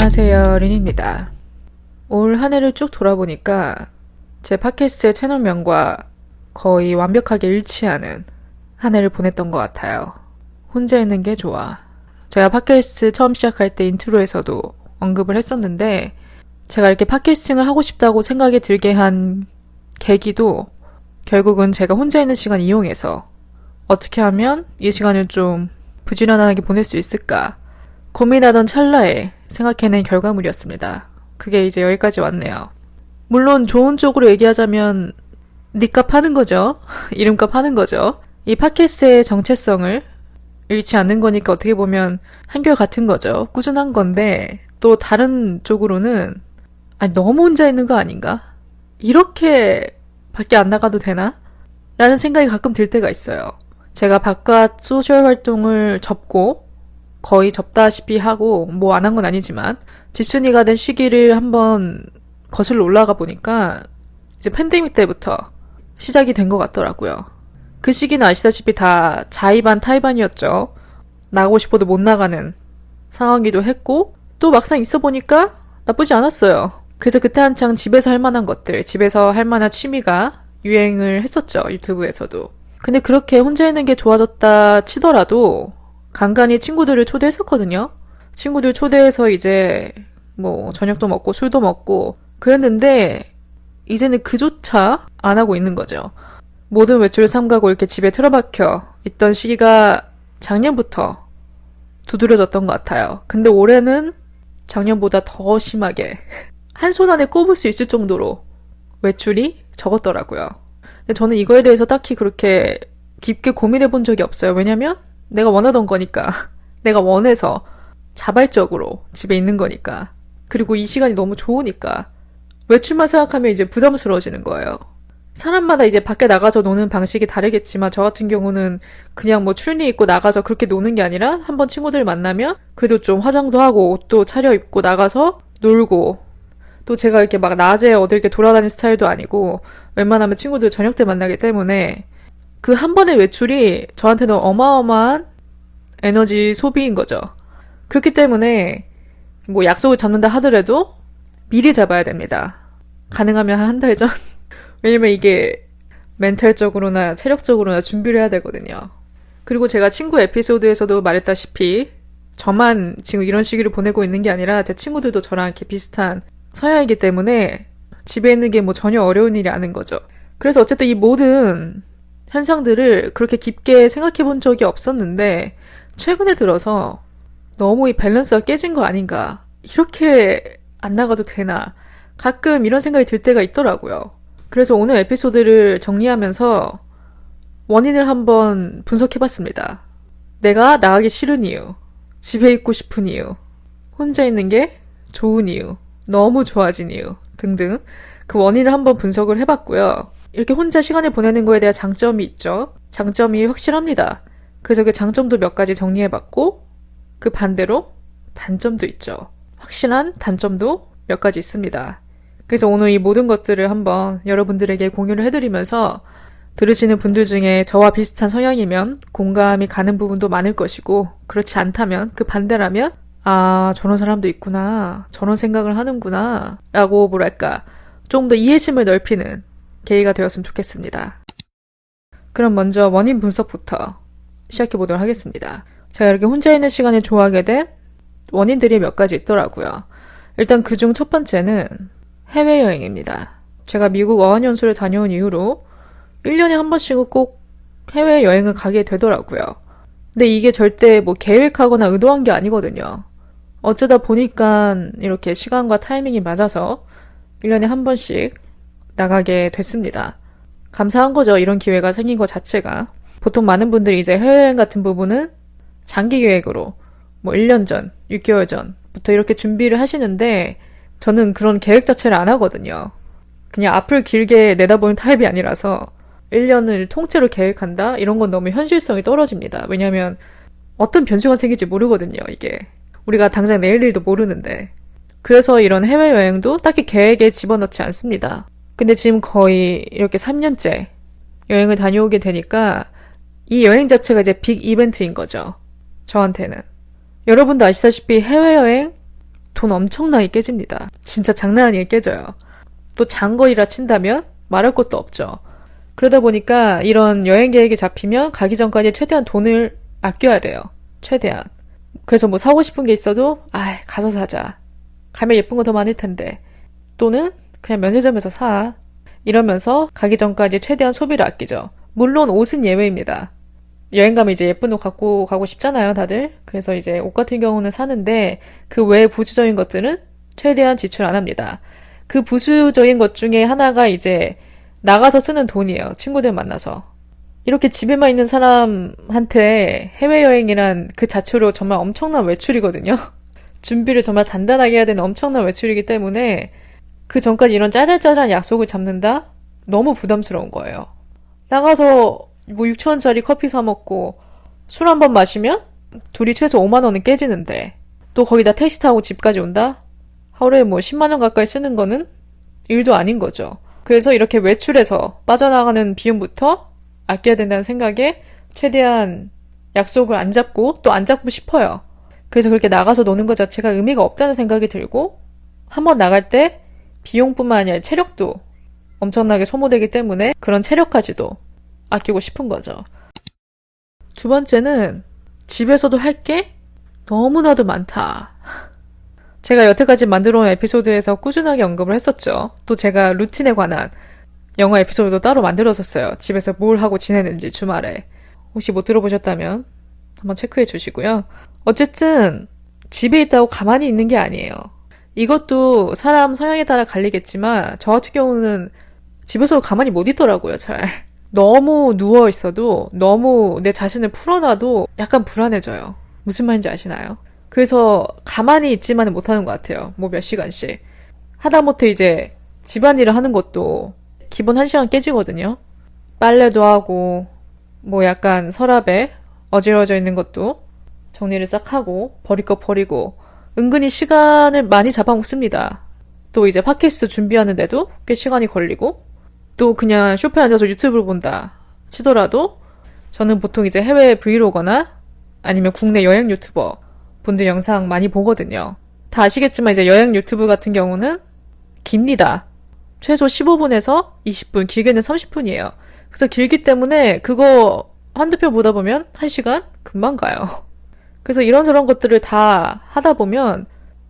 안녕하세요, 린입니다. 올 한 해를 쭉 돌아보니까 제 팟캐스트의 채널명과 거의 완벽하게 일치하는 한 해를 보냈던 것 같아요. 혼자 있는 게 좋아. 제가 팟캐스트 처음 시작할 때 인트로에서도 언급을 했었는데, 제가 이렇게 팟캐스팅을 하고 싶다고 생각이 들게 한 계기도 결국은 제가 혼자 있는 시간 이용해서 어떻게 하면 이 시간을 좀 부지런하게 보낼 수 있을까 고민하던 찰나에 생각해낸 결과물이었습니다. 그게 이제 여기까지 왔네요. 물론 좋은 쪽으로 얘기하자면 니값 하는 거죠. 이름값 하는 거죠. 이 팟캐스트의 정체성을 잃지 않는 거니까 어떻게 보면 한결같은 거죠. 꾸준한 건데 또 다른 쪽으로는 너무 혼자 있는 거 아닌가? 이렇게 밖에 안 나가도 되나? 라는 생각이 가끔 들 때가 있어요. 제가 바깥 소셜 활동을 접고 거의 접다시피 하고 뭐 안 한 건 아니지만 집순이가 된 시기를 한번 거슬러 올라가 보니까 이제 팬데믹 때부터 시작이 된 것 같더라고요. 그 시기는 아시다시피 다 자의반 타의반이었죠. 나가고 싶어도 못 나가는 상황이기도 했고 또 막상 있어 보니까 나쁘지 않았어요. 그래서 그때 한창 집에서 할 만한 것들, 집에서 할 만한 취미가 유행을 했었죠. 유튜브에서도. 근데 그렇게 혼자 있는 게 좋아졌다 치더라도 간간히 친구들을 초대했었거든요. 친구들 초대해서 이제 뭐 저녁도 먹고 술도 먹고 그랬는데 이제는 그조차 안 하고 있는 거죠. 모든 외출을 삼가고 이렇게 집에 틀어박혀 있던 시기가 작년부터 두드러졌던 것 같아요. 근데 올해는 작년보다 더 심하게 한 손 안에 꼽을 수 있을 정도로 외출이 적었더라고요. 근데 저는 이거에 대해서 딱히 그렇게 깊게 고민해 본 적이 없어요. 왜냐면 내가 원하던 거니까. 내가 원해서 자발적으로 집에 있는 거니까. 그리고 이 시간이 너무 좋으니까. 외출만 생각하면 이제 부담스러워지는 거예요. 사람마다 이제 밖에 나가서 노는 방식이 다르겠지만 저 같은 경우는 그냥 뭐 출리 입고 나가서 그렇게 노는 게 아니라 한번 친구들 만나면 그래도 좀 화장도 하고 옷도 차려입고 나가서 놀고 또 제가 이렇게 막 낮에 어디 이렇게 돌아다니는 스타일도 아니고 웬만하면 친구들 저녁 때 만나기 때문에 그 한 번의 외출이 저한테는 어마어마한 에너지 소비인 거죠. 그렇기 때문에 뭐 약속을 잡는다 하더라도 미리 잡아야 됩니다. 가능하면 한 달 전? 왜냐면 이게 멘탈적으로나 체력적으로나 준비를 해야 되거든요. 그리고 제가 친구 에피소드에서도 말했다시피 저만 지금 이런 시기를 보내고 있는 게 아니라 제 친구들도 저랑 이렇게 비슷한 서양이기 때문에 집에 있는 게 뭐 전혀 어려운 일이 아닌 거죠. 그래서 어쨌든 이 모든 현상들을 그렇게 깊게 생각해 본 적이 없었는데 최근에 들어서 너무 이 밸런스가 깨진 거 아닌가. 이렇게 안 나가도 되나. 가끔 이런 생각이 들 때가 있더라고요. 그래서 오늘 에피소드를 정리하면서 원인을 한번 분석해봤습니다. 내가 나가기 싫은 이유, 집에 있고 싶은 이유, 혼자 있는 게 좋은 이유, 너무 좋아진 이유 등등 그 원인을 한번 분석을 해봤고요. 이렇게 혼자 시간을 보내는 거에 대한 장점이 있죠. 장점이 확실합니다. 그래서 그 장점도 몇 가지 정리해봤고 그 반대로 단점도 있죠. 확실한 단점도 몇 가지 있습니다. 그래서 오늘 이 모든 것들을 한번 여러분들에게 공유를 해드리면서 들으시는 분들 중에 저와 비슷한 성향이면 공감이 가는 부분도 많을 것이고 그렇지 않다면 그 반대라면 저런 사람도 있구나. 저런 생각을 하는구나. 라고 뭐랄까 좀 더 이해심을 넓히는 계기가 되었으면 좋겠습니다. 그럼 먼저 원인 분석부터 시작해보도록 하겠습니다. 제가 이렇게 혼자 있는 시간을 좋아하게 된 원인들이 몇 가지 있더라고요. 일단 그중 첫 번째는 해외여행입니다. 제가 미국 어학연수를 다녀온 이후로 1년에 한 번씩은 꼭 해외여행을 가게 되더라고요. 근데 이게 절대 뭐 계획하거나 의도한 게 아니거든요. 어쩌다 보니까 이렇게 시간과 타이밍이 맞아서 1년에 한 번씩 나가게 됐습니다. 감사한 거죠. 이런 기회가 생긴 것 자체가. 보통 많은 분들이 이제 해외여행 같은 부분은 장기 계획으로 뭐 1년 전, 6개월 전부터 이렇게 준비를 하시는데 저는 그런 계획 자체를 안 하거든요. 그냥 앞을 길게 내다보는 타입이 아니라서 1년을 통째로 계획한다? 이런 건 너무 현실성이 떨어집니다. 왜냐하면 어떤 변수가 생길지 모르거든요, 이게. 우리가 당장 내일 일도 모르는데. 그래서 이런 해외여행도 딱히 계획에 집어넣지 않습니다. 근데 지금 거의 이렇게 3년째 여행을 다녀오게 되니까 이 여행 자체가 이제 빅 이벤트인 거죠. 저한테는. 여러분도 아시다시피 해외여행 돈 엄청나게 깨집니다. 진짜 장난 아니게 깨져요. 또 장거리라 친다면 말할 것도 없죠. 그러다 보니까 이런 여행 계획이 잡히면 가기 전까지 최대한 돈을 아껴야 돼요. 최대한. 그래서 뭐 사고 싶은 게 있어도 가서 사자. 가면 예쁜 거 더 많을 텐데. 또는 그냥 면세점에서 사. 이러면서 가기 전까지 최대한 소비를 아끼죠. 물론 옷은 예외입니다. 여행 가면 이제 예쁜 옷 갖고 가고 싶잖아요, 다들. 그래서 이제 옷 같은 경우는 사는데 그 외에 부수적인 것들은 최대한 지출 안 합니다. 그 부수적인 것 중에 하나가 이제 나가서 쓰는 돈이에요. 친구들 만나서. 이렇게 집에만 있는 사람한테 해외여행이란 그 자체로 정말 엄청난 외출이거든요. 준비를 정말 단단하게 해야 되는 엄청난 외출이기 때문에 그 전까지 이런 짜잘짜잘한 약속을 잡는다? 너무 부담스러운 거예요. 나가서 뭐 6,000원짜리 커피 사 먹고 술 한 번 마시면 둘이 최소 5만 원은 깨지는데 또 거기다 택시 타고 집까지 온다? 하루에 뭐 10만 원 가까이 쓰는 거는 일도 아닌 거죠. 그래서 이렇게 외출해서 빠져나가는 비용부터 아껴야 된다는 생각에 최대한 약속을 안 잡고 또 안 잡고 싶어요. 그래서 그렇게 나가서 노는 것 자체가 의미가 없다는 생각이 들고 한번 나갈 때 비용뿐만 아니라 체력도 엄청나게 소모되기 때문에 그런 체력까지도 아끼고 싶은 거죠. 두 번째는 집에서도 할 게 너무나도 많다. 제가 여태까지 만들어 온 에피소드에서 꾸준하게 언급을 했었죠. 또 제가 루틴에 관한 영화 에피소드도 따로 만들었었어요. 집에서 뭘 하고 지내는지 주말에. 혹시 못 들어보셨다면 한번 체크해 주시고요. 어쨌든 집에 있다고 가만히 있는 게 아니에요. 이것도 사람 성향에 따라 갈리겠지만 저 같은 경우는 집에서 가만히 못 있더라고요, 잘. 너무 누워 있어도 너무 내 자신을 풀어놔도 약간 불안해져요. 무슨 말인지 아시나요? 그래서 가만히 있지만은 못하는 것 같아요. 뭐 몇 시간씩. 하다못해 이제 집안일을 하는 것도 기본 1시간 깨지거든요. 빨래도 하고 뭐 약간 서랍에 어지러져 있는 것도 정리를 싹 하고 버릴 거 버리고 은근히 시간을 많이 잡아먹습니다. 또 이제 팟캐스트 준비하는데도 꽤 시간이 걸리고 또 그냥 소파에 앉아서 유튜브를 본다 치더라도 저는 보통 이제 해외 브이로거나 아니면 국내 여행 유튜버 분들 영상 많이 보거든요. 다 아시겠지만 이제 여행 유튜브 같은 경우는 깁니다. 최소 15분에서 20분, 길게는 30분이에요. 그래서 길기 때문에 그거 한두 편 보다 보면 1시간 금방 가요. 그래서 이런저런 것들을 다 하다 보면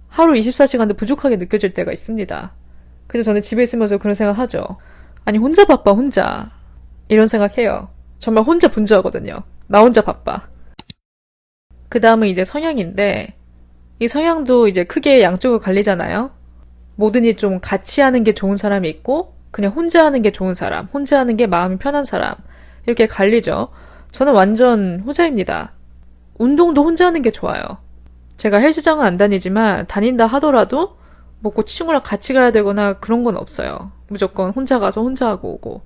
하루 24시간도 부족하게 느껴질 때가 있습니다. 그래서 저는 집에 있으면서 그런 생각 하죠. 아니 혼자 바빠 혼자. 이런 생각해요. 정말 혼자 분주하거든요. 나 혼자 바빠. 그 다음은 이제 성향인데 이 성향도 이제 크게 양쪽으로 갈리잖아요. 뭐든지 좀 같이 하는 게 좋은 사람이 있고 그냥 혼자 하는 게 좋은 사람, 혼자 하는 게 마음이 편한 사람 이렇게 갈리죠. 저는 완전 후자입니다. 운동도 혼자 하는 게 좋아요. 제가 헬스장은 안 다니지만 다닌다 하더라도 뭐 꼭 친구랑 같이 가야 되거나 그런 건 없어요. 무조건 혼자 가서 혼자 하고 오고.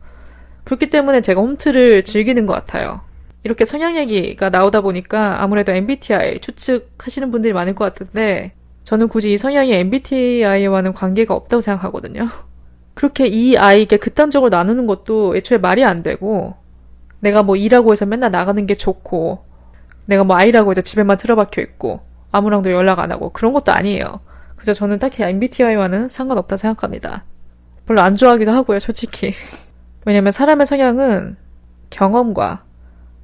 그렇기 때문에 제가 홈트를 즐기는 것 같아요. 이렇게 성향 얘기가 나오다 보니까 아무래도 MBTI 추측하시는 분들이 많을 것 같은데 저는 굳이 이 성향이 MBTI와는 관계가 없다고 생각하거든요. 그렇게 이 아이에게 극단적으로 나누는 것도 애초에 말이 안 되고 내가 뭐 일하고 해서 맨날 나가는 게 좋고 내가 뭐 아이라고 해서 집에만 틀어박혀 있고 아무랑도 연락 안 하고 그런 것도 아니에요. 그래서 저는 딱히 MBTI와는 상관없다 생각합니다. 별로 안 좋아하기도 하고요, 솔직히. 왜냐면 사람의 성향은 경험과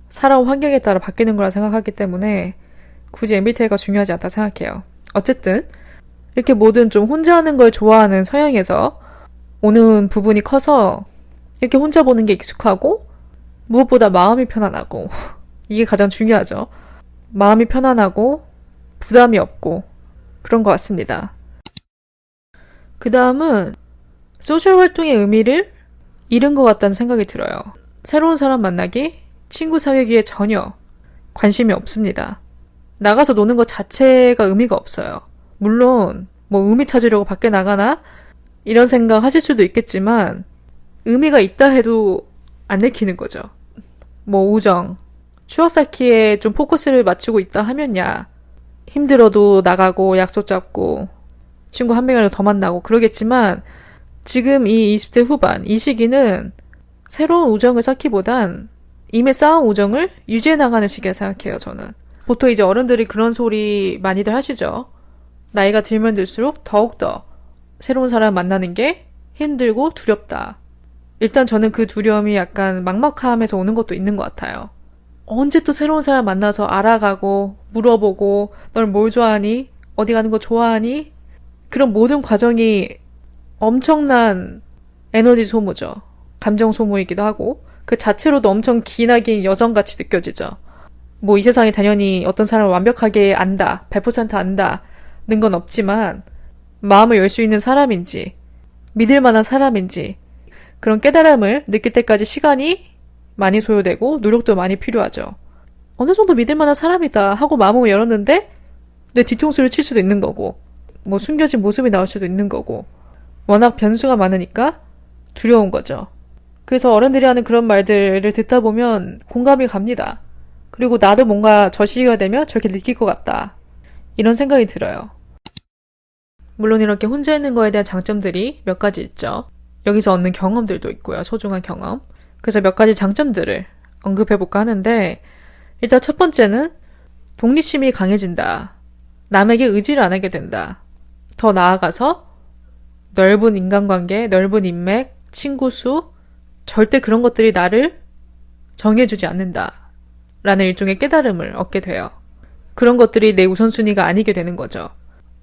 살아온 환경에 따라 바뀌는 거라 생각하기 때문에 굳이 MBTI가 중요하지 않다 생각해요. 어쨌든 이렇게 뭐든 좀 혼자 하는 걸 좋아하는 서양에서 오는 부분이 커서 이렇게 혼자 보는 게 익숙하고 무엇보다 마음이 편안하고 이게 가장 중요하죠. 마음이 편안하고 부담이 없고 그런 것 같습니다. 그 다음은 소셜 활동의 의미를 잃은 것 같다는 생각이 들어요. 새로운 사람 만나기, 친구 사귀기에 전혀 관심이 없습니다. 나가서 노는 것 자체가 의미가 없어요. 물론 뭐 의미 찾으려고 밖에 나가나 이런 생각 하실 수도 있겠지만 의미가 있다 해도 안 내키는 거죠. 뭐 우정, 추억 쌓기에 좀 포커스를 맞추고 있다 하면야 힘들어도 나가고 약속 잡고 친구 한 명이라도 더 만나고 그러겠지만 지금 이 20대 후반 이 시기는 새로운 우정을 쌓기보단 이미 쌓은 우정을 유지해 나가는 시기라 생각해요. 저는 보통 이제 어른들이 그런 소리 많이들 하시죠. 나이가 들면 들수록 더욱더 새로운 사람 만나는 게 힘들고 두렵다. 일단 저는 그 두려움이 약간 막막함에서 오는 것도 있는 것 같아요. 언제 또 새로운 사람 만나서 알아가고 물어보고 널 뭘 좋아하니? 어디 가는 거 좋아하니? 그런 모든 과정이 엄청난 에너지 소모죠. 감정 소모이기도 하고 그 자체로도 엄청 기나긴 여정같이 느껴지죠. 뭐 이 세상에 당연히 어떤 사람을 완벽하게 안다, 100% 안다는 건 없지만 마음을 열 수 있는 사람인지 믿을 만한 사람인지 그런 깨달음을 느낄 때까지 시간이 많이 소요되고 노력도 많이 필요하죠. 어느 정도 믿을 만한 사람이다 하고 마음을 열었는데 내 뒤통수를 칠 수도 있는 거고 뭐 숨겨진 모습이 나올 수도 있는 거고 워낙 변수가 많으니까 두려운 거죠. 그래서 어른들이 하는 그런 말들을 듣다 보면 공감이 갑니다. 그리고 나도 뭔가 저 시기가 되면 저렇게 느낄 것 같다. 이런 생각이 들어요. 물론 이렇게 혼자 있는 거에 대한 장점들이 몇 가지 있죠. 여기서 얻는 경험들도 있고요. 소중한 경험. 그래서 몇 가지 장점들을 언급해볼까 하는데 일단 첫 번째는 독립심이 강해진다. 남에게 의지를 안 하게 된다. 더 나아가서 넓은 인간관계, 넓은 인맥, 친구 수, 절대 그런 것들이 나를 정해주지 않는다. 라는 일종의 깨달음을 얻게 돼요. 그런 것들이 내 우선순위가 아니게 되는 거죠.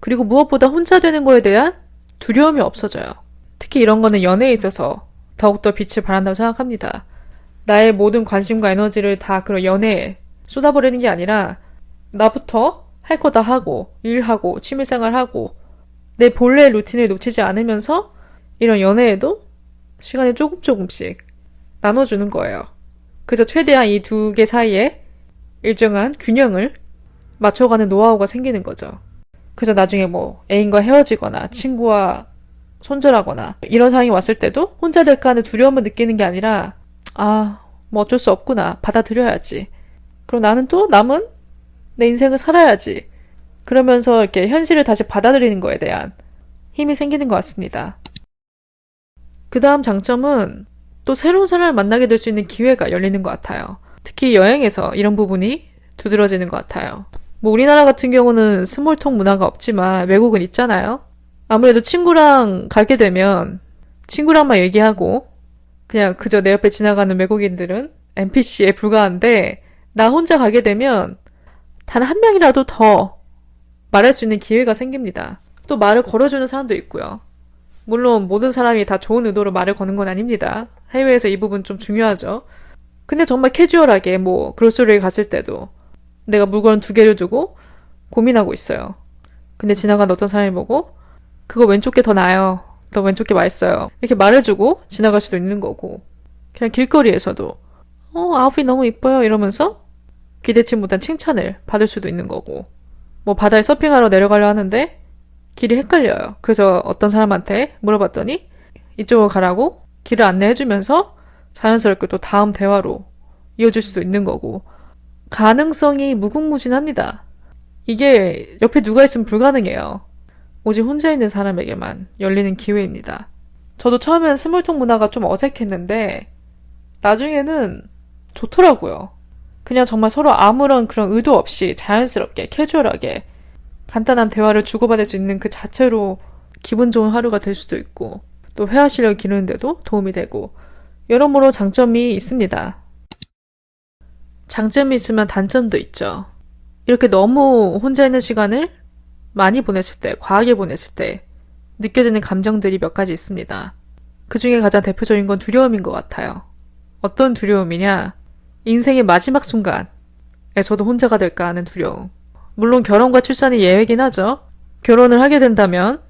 그리고 무엇보다 혼자 되는 거에 대한 두려움이 없어져요. 특히 이런 거는 연애에 있어서 더욱더 빛을 발한다고 생각합니다. 나의 모든 관심과 에너지를 다 그런 연애에 쏟아버리는 게 아니라 나부터 할 거 다 하고 일하고 취미생활하고 내 본래의 루틴을 놓치지 않으면서 이런 연애에도 시간을 조금씩 나눠주는 거예요. 그래서 최대한 이 두 개 사이에 일정한 균형을 맞춰가는 노하우가 생기는 거죠. 그래서 나중에 뭐 애인과 헤어지거나 친구와 손절하거나 이런 상황이 왔을 때도 혼자 될까 하는 두려움을 느끼는 게 아니라 뭐 어쩔 수 없구나. 받아들여야지. 그리고 나는 또 남은 내 인생을 살아야지. 그러면서 이렇게 현실을 다시 받아들이는 거에 대한 힘이 생기는 것 같습니다. 그 다음 장점은 또 새로운 사람을 만나게 될 수 있는 기회가 열리는 것 같아요. 특히 여행에서 이런 부분이 두드러지는 것 같아요. 뭐 우리나라 같은 경우는 스몰톡 문화가 없지만 외국은 있잖아요. 아무래도 친구랑 가게 되면 친구랑만 얘기하고 그냥 그저 내 옆에 지나가는 외국인들은 NPC에 불과한데 나 혼자 가게 되면 단 한 명이라도 더 말할 수 있는 기회가 생깁니다. 또 말을 걸어주는 사람도 있고요. 물론 모든 사람이 다 좋은 의도로 말을 거는 건 아닙니다. 해외에서 이 부분 좀 중요하죠. 근데 정말 캐주얼하게 뭐 그로스리에 갔을 때도 내가 물건 2개를 두고 고민하고 있어요. 근데 지나간 어떤 사람이 보고 그거 왼쪽 게 더 나아요. 더 왼쪽 게 맛있어요. 이렇게 말해주고 지나갈 수도 있는 거고 그냥 길거리에서도 아웃핏 너무 이뻐요 이러면서 기대치 못한 칭찬을 받을 수도 있는 거고 뭐 바다에 서핑하러 내려가려 하는데 길이 헷갈려요. 그래서 어떤 사람한테 물어봤더니 이쪽으로 가라고 길을 안내해주면서 자연스럽게 또 다음 대화로 이어질 수도 있는 거고 가능성이 무궁무진합니다. 이게 옆에 누가 있으면 불가능해요. 오직 혼자 있는 사람에게만 열리는 기회입니다. 저도 처음엔 스몰톡 문화가 좀 어색했는데 나중에는 좋더라고요. 그냥 정말 서로 아무런 그런 의도 없이 자연스럽게 캐주얼하게 간단한 대화를 주고받을 수 있는 그 자체로 기분 좋은 하루가 될 수도 있고 또 회화 실력을 기르는데도 도움이 되고 여러모로 장점이 있습니다. 장점이 있으면 단점도 있죠. 이렇게 너무 혼자 있는 시간을 많이 보냈을 때, 과하게 보냈을 때 느껴지는 감정들이 몇 가지 있습니다. 그 중에 가장 대표적인 건 두려움인 것 같아요. 어떤 두려움이냐? 인생의 마지막 순간에 저도 혼자가 될까 하는 두려움. 물론 결혼과 출산이 예외긴 하죠. 결혼을 하게 된다면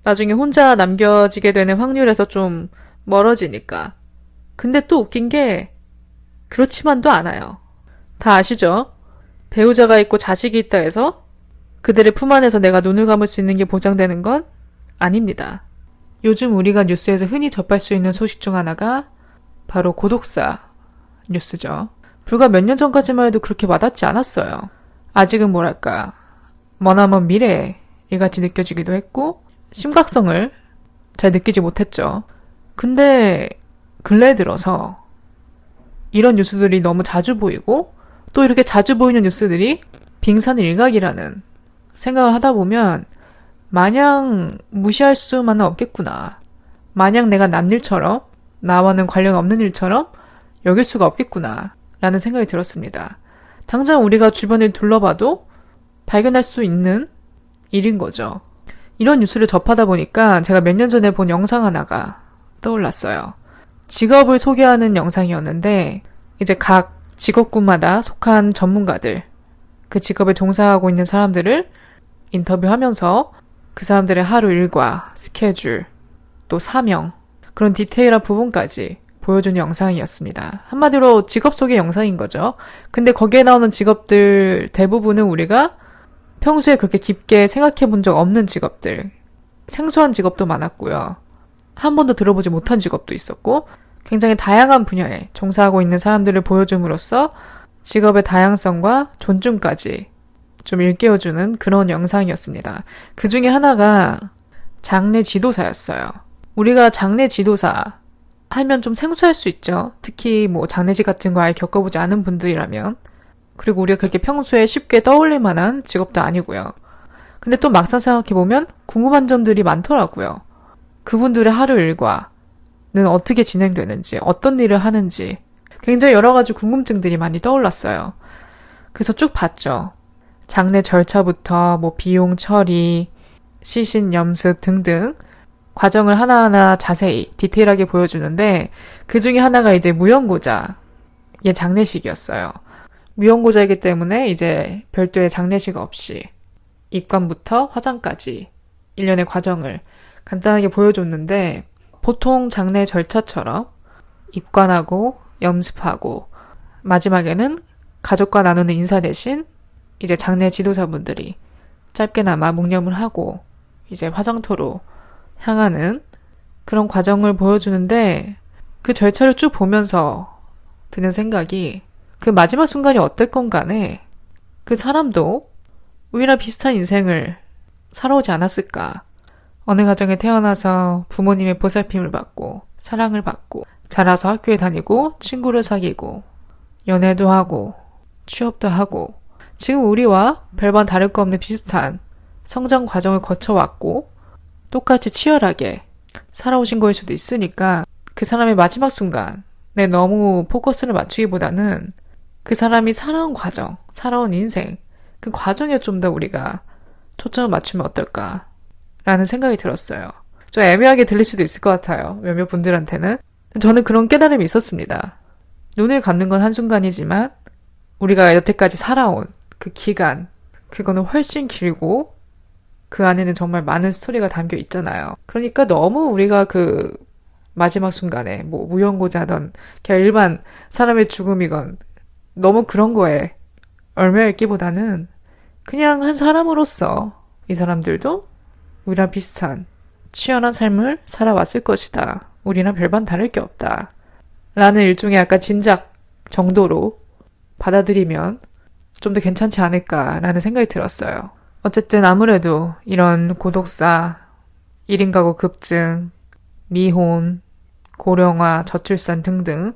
나중에 혼자 남겨지게 되는 확률에서 좀 멀어지니까. 근데 또 웃긴 게 그렇지만도 않아요. 다 아시죠? 배우자가 있고 자식이 있다 해서 그들의 품 안에서 내가 눈을 감을 수 있는 게 보장되는 건 아닙니다. 요즘 우리가 뉴스에서 흔히 접할 수 있는 소식 중 하나가 바로 고독사 뉴스죠. 불과 몇 년 전까지만 해도 그렇게 와닿지 않았어요. 아직은 뭐랄까 머나먼 미래 일같이 느껴지기도 했고 심각성을 잘 느끼지 못했죠. 근데 근래 들어서 이런 뉴스들이 너무 자주 보이고 또 이렇게 자주 보이는 뉴스들이 빙산의 일각이라는 생각을 하다 보면 마냥 무시할 수만은 없겠구나. 마냥 내가 남일처럼 나와는 관련 없는 일처럼 여길 수가 없겠구나 라는 생각이 들었습니다. 당장 우리가 주변을 둘러봐도 발견할 수 있는 일인 거죠. 이런 뉴스를 접하다 보니까 제가 몇 년 전에 본 영상 하나가 떠올랐어요. 직업을 소개하는 영상이었는데 이제 각 직업군마다 속한 전문가들, 그 직업에 종사하고 있는 사람들을 인터뷰하면서 그 사람들의 하루 일과, 스케줄, 또 사명, 그런 디테일한 부분까지 보여주는 영상이었습니다. 한마디로 직업 소개 영상인 거죠. 근데 거기에 나오는 직업들 대부분은 우리가 평소에 그렇게 깊게 생각해 본 적 없는 직업들, 생소한 직업도 많았고요. 한 번도 들어보지 못한 직업도 있었고 굉장히 다양한 분야에 종사하고 있는 사람들을 보여줌으로써 직업의 다양성과 존중까지 좀 일깨워주는 그런 영상이었습니다. 그 중에 하나가 장례 지도사였어요. 우리가 장례 지도사 하면 좀 생소할 수 있죠. 특히 뭐 장례식 같은 거 아예 겪어보지 않은 분들이라면. 그리고 우리가 그렇게 평소에 쉽게 떠올릴 만한 직업도 아니고요. 근데 또 막상 생각해보면 궁금한 점들이 많더라고요. 그분들의 하루 일과는 어떻게 진행되는지, 어떤 일을 하는지 굉장히 여러 가지 궁금증들이 많이 떠올랐어요. 그래서 쭉 봤죠. 장례 절차부터 뭐 비용 처리, 시신 염습 등등 과정을 하나하나 자세히 디테일하게 보여주는데 그 중에 하나가 이제 무용고자의 장례식이었어요. 무용고자이기 때문에 이제 별도의 장례식 없이 입관부터 화장까지 일련의 과정을 간단하게 보여줬는데 보통 장례 절차처럼 입관하고 염습하고 마지막에는 가족과 나누는 인사 대신 이제 장례 지도사분들이 짧게나마 묵념을 하고 이제 화장터로 향하는 그런 과정을 보여주는데 그 절차를 쭉 보면서 드는 생각이 그 마지막 순간이 어땠건 간에 그 사람도 우리랑 비슷한 인생을 살아오지 않았을까. 어느 가정에 태어나서 부모님의 보살핌을 받고 사랑을 받고 자라서 학교에 다니고 친구를 사귀고 연애도 하고 취업도 하고 지금 우리와 별반 다를 거 없는 비슷한 성장 과정을 거쳐왔고 똑같이 치열하게 살아오신 거일 수도 있으니까 그 사람의 마지막 순간에 너무 포커스를 맞추기보다는 그 사람이 살아온 과정, 살아온 인생, 그 과정에 좀 더 우리가 초점을 맞추면 어떨까 라는 생각이 들었어요. 좀 애매하게 들릴 수도 있을 것 같아요. 몇몇 분들한테는. 저는 그런 깨달음이 있었습니다. 눈을 감는 건 한순간이지만 우리가 여태까지 살아온 그 기간, 그거는 훨씬 길고 그 안에는 정말 많은 스토리가 담겨 있잖아요. 그러니까 너무 우리가 그 마지막 순간에 뭐 무용고자든 그냥 일반 사람의 죽음이건 너무 그런 거에 얽매이기보다는 그냥 한 사람으로서 이 사람들도 우리랑 비슷한 치열한 삶을 살아왔을 것이다. 우리랑 별반 다를 게 없다. 라는 일종의 약간 짐작 정도로 받아들이면 좀 더 괜찮지 않을까라는 생각이 들었어요. 어쨌든 아무래도 이런 고독사, 1인 가구 급증, 미혼, 고령화, 저출산 등등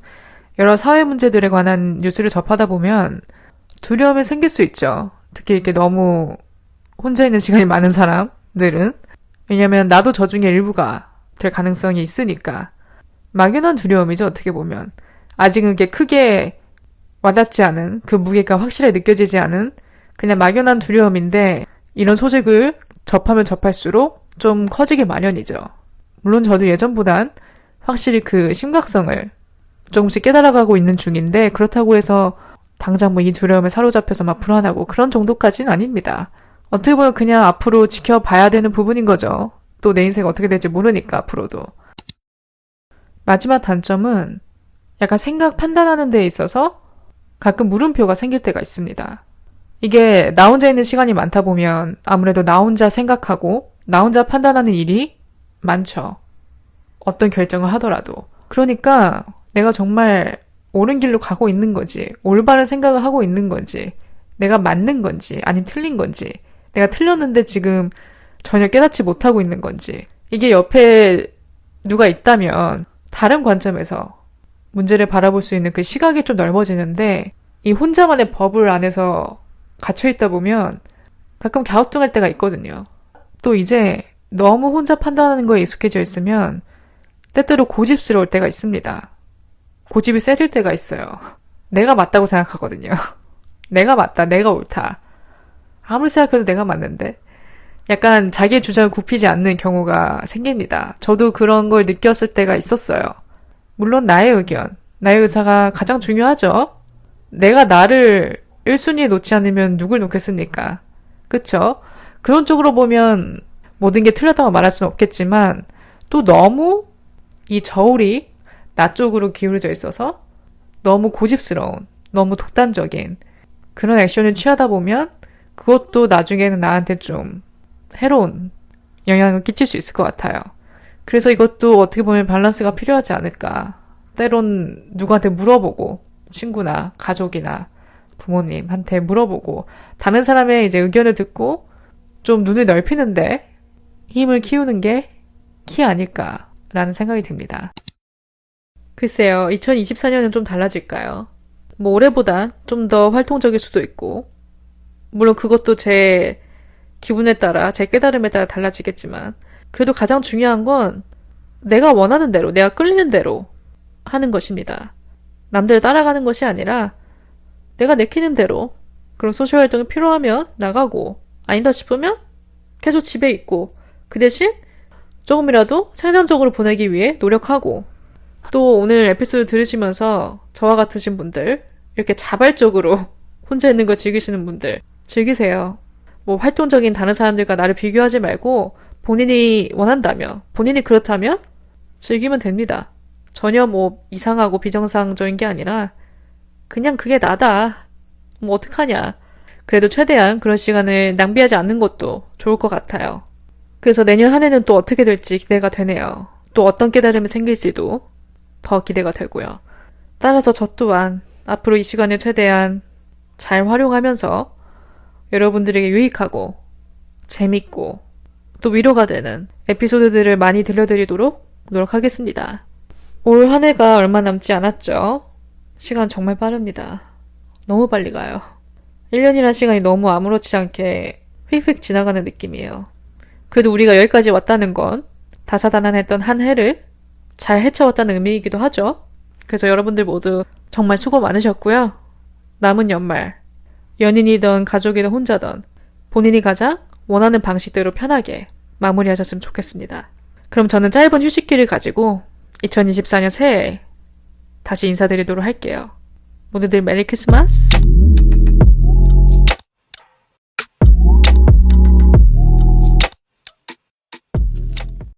여러 사회 문제들에 관한 뉴스를 접하다 보면 두려움이 생길 수 있죠. 특히 이렇게 너무 혼자 있는 시간이 많은 사람들은. 왜냐면 나도 저 중에 일부가 될 가능성이 있으니까. 막연한 두려움이죠, 어떻게 보면. 아직은 이렇게 크게 와닿지 않은, 그 무게가 확실하게 느껴지지 않은 그냥 막연한 두려움인데 이런 소식을 접하면 접할수록 좀 커지게 마련이죠. 물론 저도 예전보단 확실히 그 심각성을 조금씩 깨달아가고 있는 중인데 그렇다고 해서 당장 뭐 이 두려움에 사로잡혀서 막 불안하고 그런 정도까지는 아닙니다. 어떻게 보면 그냥 앞으로 지켜봐야 되는 부분인 거죠. 또 내 인생이 어떻게 될지 모르니까 앞으로도. 마지막 단점은 약간 생각 판단하는 데 있어서 가끔 물음표가 생길 때가 있습니다. 이게 나 혼자 있는 시간이 많다 보면 아무래도 나 혼자 생각하고 나 혼자 판단하는 일이 많죠. 어떤 결정을 하더라도. 그러니까 내가 정말 옳은 길로 가고 있는 건지, 올바른 생각을 하고 있는 건지, 내가 맞는 건지, 아니면 틀린 건지, 내가 틀렸는데 지금 전혀 깨닫지 못하고 있는 건지, 이게 옆에 누가 있다면 다른 관점에서 문제를 바라볼 수 있는 그 시각이 좀 넓어지는데 이 혼자만의 버블 안에서 갇혀있다 보면 가끔 갸우뚱할 때가 있거든요. 또 이제 너무 혼자 판단하는 거에 익숙해져 있으면 때때로 고집스러울 때가 있습니다. 고집이 세질 때가 있어요. 내가 맞다고 생각하거든요. 내가 맞다, 내가 옳다. 아무리 생각해도 내가 맞는데. 약간 자기의 주장을 굽히지 않는 경우가 생깁니다. 저도 그런 걸 느꼈을 때가 있었어요. 물론 나의 의견, 나의 의사가 가장 중요하죠. 내가 나를 1순위에 놓지 않으면 누굴 놓겠습니까? 그쵸? 그런 쪽으로 보면 모든 게 틀렸다고 말할 수는 없겠지만 또 너무 이 저울이 나 쪽으로 기울어져 있어서 너무 고집스러운, 너무 독단적인 그런 액션을 취하다 보면 그것도 나중에는 나한테 좀 해로운 영향을 끼칠 수 있을 것 같아요. 그래서 이것도 어떻게 보면 밸런스가 필요하지 않을까. 때론 누구한테 물어보고 친구나 가족이나 부모님한테 물어보고 다른 사람의 이제 의견을 듣고 좀 눈을 넓히는데 힘을 키우는 게 키 아닐까라는 생각이 듭니다. 글쎄요, 2024년은 좀 달라질까요? 뭐 올해보단 좀 더 활동적일 수도 있고 물론 그것도 제 기분에 따라, 제 깨달음에 따라 달라지겠지만 그래도 가장 중요한 건 내가 원하는 대로, 내가 끌리는 대로 하는 것입니다. 남들을 따라가는 것이 아니라 내가 내키는 대로 그런 소셜 활동이 필요하면 나가고 아니다 싶으면 계속 집에 있고 그 대신 조금이라도 생산적으로 보내기 위해 노력하고 또 오늘 에피소드 들으시면서 저와 같으신 분들 이렇게 자발적으로 혼자 있는 거 즐기시는 분들 즐기세요. 뭐 활동적인 다른 사람들과 나를 비교하지 말고 본인이 원한다면 본인이 그렇다면 즐기면 됩니다. 전혀 뭐 이상하고 비정상적인 게 아니라 그냥 그게 나다. 뭐 어떡하냐. 그래도 최대한 그런 시간을 낭비하지 않는 것도 좋을 것 같아요. 그래서 내년 한 해는 또 어떻게 될지 기대가 되네요. 또 어떤 깨달음이 생길지도 더 기대가 되고요. 따라서 저 또한 앞으로 이 시간을 최대한 잘 활용하면서 여러분들에게 유익하고 재밌고 또 위로가 되는 에피소드들을 많이 들려드리도록 노력하겠습니다. 올 한 해가 얼마 남지 않았죠? 시간 정말 빠릅니다. 너무 빨리 가요. 1년이란 시간이 너무 아무렇지 않게 휙휙 지나가는 느낌이에요. 그래도 우리가 여기까지 왔다는 건 다사다난했던 한 해를 잘 헤쳐왔다는 의미이기도 하죠. 그래서 여러분들 모두 정말 수고 많으셨고요. 남은 연말 연인이든 가족이든 혼자든 본인이 가장 원하는 방식대로 편하게 마무리하셨으면 좋겠습니다. 그럼 저는 짧은 휴식기를 가지고 2024년 새해에 다시 인사드리도록 할게요. 모두들 메리 크리스마스!